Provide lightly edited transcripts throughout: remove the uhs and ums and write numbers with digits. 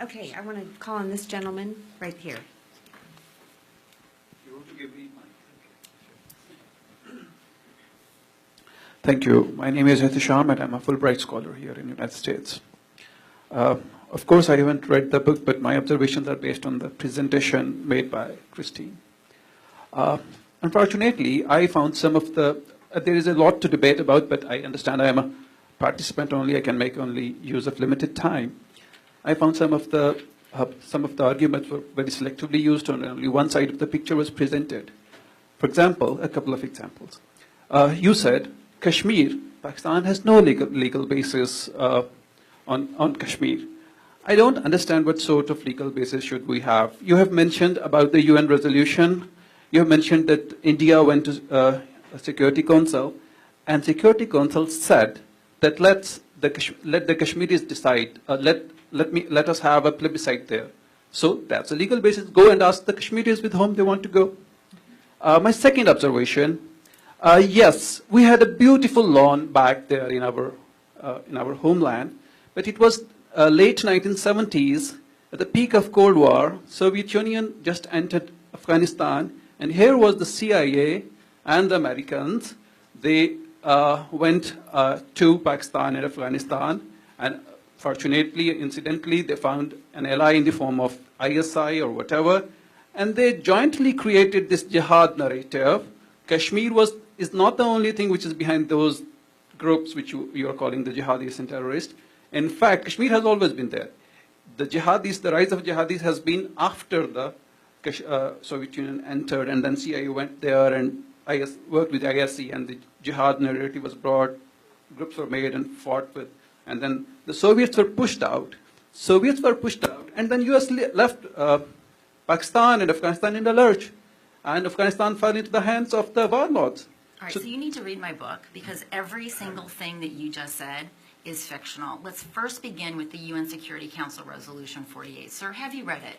Okay, I want to call on this gentleman right here. You want to give me mic? Thank you. My name is Hitisham, and I'm a Fulbright scholar here in the United States. Of course, I haven't read the book, but my observations are based on the presentation made by Christine. Unfortunately, I found some of the, there is a lot to debate about, but I understand I am a participant only, I can make only use of limited time. I found some of the arguments were very selectively used, and only one side of the picture was presented. For example, a couple of examples. You said Kashmir, Pakistan has no legal basis on Kashmir. I don't understand what sort of legal basis should we have. You have mentioned about the UN resolution. You have mentioned that India went to a Security Council, and Security Council said that let the Kashmiris decide. Let us have a plebiscite there. So that's a legal basis. Go and ask the Kashmiris with whom they want to go. My second observation: yes, we had a beautiful lawn back there in our homeland, but it was late 1970s, at the peak of Cold War. Soviet Union just entered Afghanistan, and here was the CIA and the Americans. They went to Pakistan and Afghanistan, and fortunately, incidentally, they found an ally in the form of ISI or whatever, and they jointly created this jihad narrative. Kashmir is not the only thing which is behind those groups which you are calling the jihadis and terrorists. In fact, Kashmir has always been there. The jihadis, the rise of jihadis has been after the Soviet Union entered, and then CIA went there and worked with ISI, and the jihad narrative was brought, groups were made and fought with, and then the Soviets were pushed out. And then US left Pakistan and Afghanistan in the lurch, and Afghanistan fell into the hands of the warlords. All right, so you need to read my book, because every single thing that you just said is fictional. Let's first begin with the UN Security Council Resolution 48. Sir, have you read it?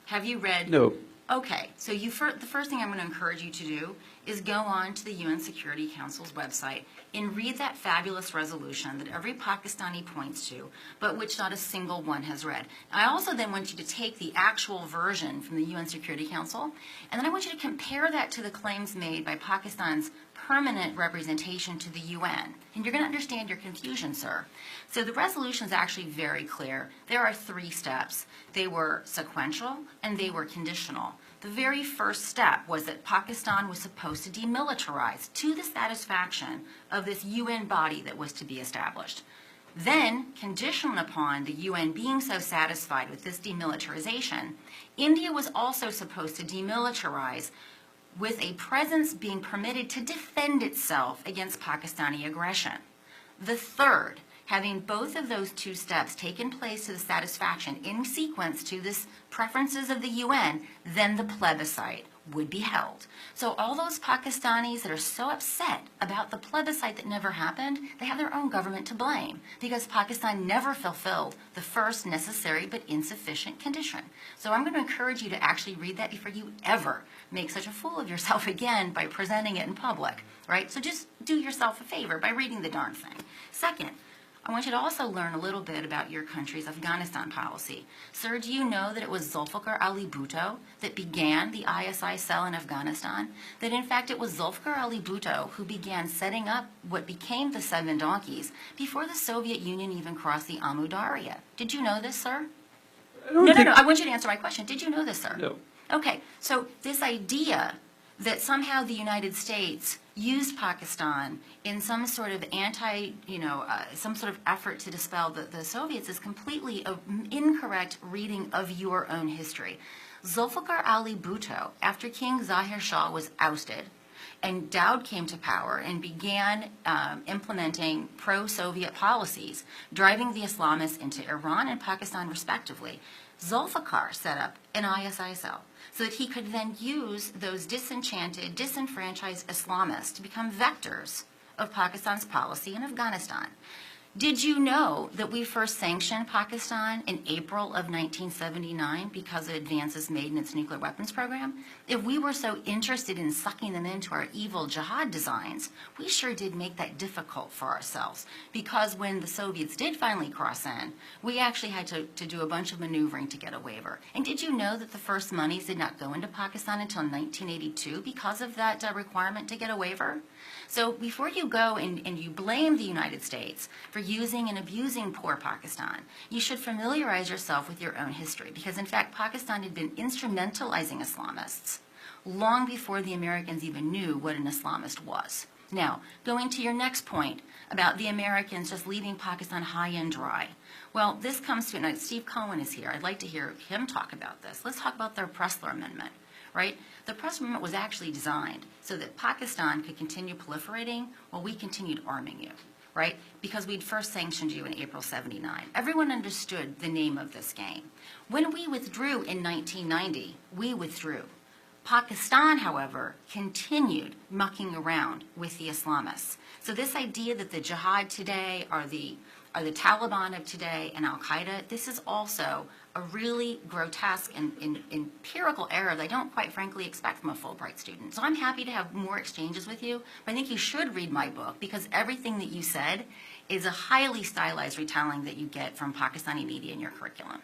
Have you read? No. Okay, so the first thing I'm going to encourage you to do is go on to the UN Security Council's website and read that fabulous resolution that every Pakistani points to, but which not a single one has read. I also then want you to take the actual version from the UN Security Council, and then I want you to compare that to the claims made by Pakistan's permanent representation to the UN. And you're going to understand your confusion, sir. So the resolution is actually very clear. There are 3 steps. They were sequential and they were conditional. The very first step was that Pakistan was supposed to demilitarize to the satisfaction of this UN body that was to be established. Then, conditional upon the UN being so satisfied with this demilitarization, India was also supposed to demilitarize with a presence being permitted to defend itself against Pakistani aggression. The third, having both of those 2 steps taken place to the satisfaction in sequence to this preferences of the UN, then the plebiscite would be held. So all those Pakistanis that are so upset about the plebiscite that never happened, they have their own government to blame, because Pakistan never fulfilled the first necessary but insufficient condition. So I'm going to encourage you to actually read that before you ever make such a fool of yourself again by presenting it in public, right? So just do yourself a favor by reading the darn thing. Second, I want you to also learn a little bit about your country's Afghanistan policy. Sir, do you know that it was Zulfikar Ali Bhutto that began the ISI cell in Afghanistan? That in fact it was Zulfikar Ali Bhutto who began setting up what became the 7 donkeys before the Soviet Union even crossed the Amu Darya. Did you know this, sir? No, I want you to answer my question. Did you know this, sir? No. Okay, so this idea that somehow the United States used Pakistan in some sort of some sort of effort to dispel the Soviets is completely an incorrect reading of your own history. Zulfikar Ali Bhutto, after King Zahir Shah was ousted, and Dowd came to power and began implementing pro-Soviet policies, driving the Islamists into Iran and Pakistan respectively, Zulfikar set up an ISI cell so that he could then use those disenchanted, disenfranchised Islamists to become vectors of Pakistan's policy in Afghanistan. Did you know that we first sanctioned Pakistan in April of 1979 because of advances made in its nuclear weapons program? If we were so interested in sucking them into our evil jihad designs, we sure did make that difficult for ourselves, because when the Soviets did finally cross in, we actually had to do a bunch of maneuvering to get a waiver. And did you know that the first monies did not go into Pakistan until 1982 because of that requirement to get a waiver? So before you go and you blame the United States for using and abusing poor Pakistan, you should familiarize yourself with your own history, because in fact Pakistan had been instrumentalizing Islamists long before the Americans even knew what an Islamist was. Now, going to your next point about the Americans just leaving Pakistan high and dry. Well, this comes to, and Steve Cohen is here. I'd like to hear him talk about this. Let's talk about their Pressler Amendment, right? The Pressler Amendment was actually designed so that Pakistan could continue proliferating while we continued arming you, right? Because we'd first sanctioned you in April '79. Everyone understood the name of this game. When we withdrew in 1990, we withdrew. Pakistan, however, continued mucking around with the Islamists. So this idea that the jihad today are the Taliban of today and al-Qaeda, this is also a really grotesque and empirical error that I don't quite frankly expect from a Fulbright student. So I'm happy to have more exchanges with you, but I think you should read my book, because everything that you said is a highly stylized retelling that you get from Pakistani media in your curriculum.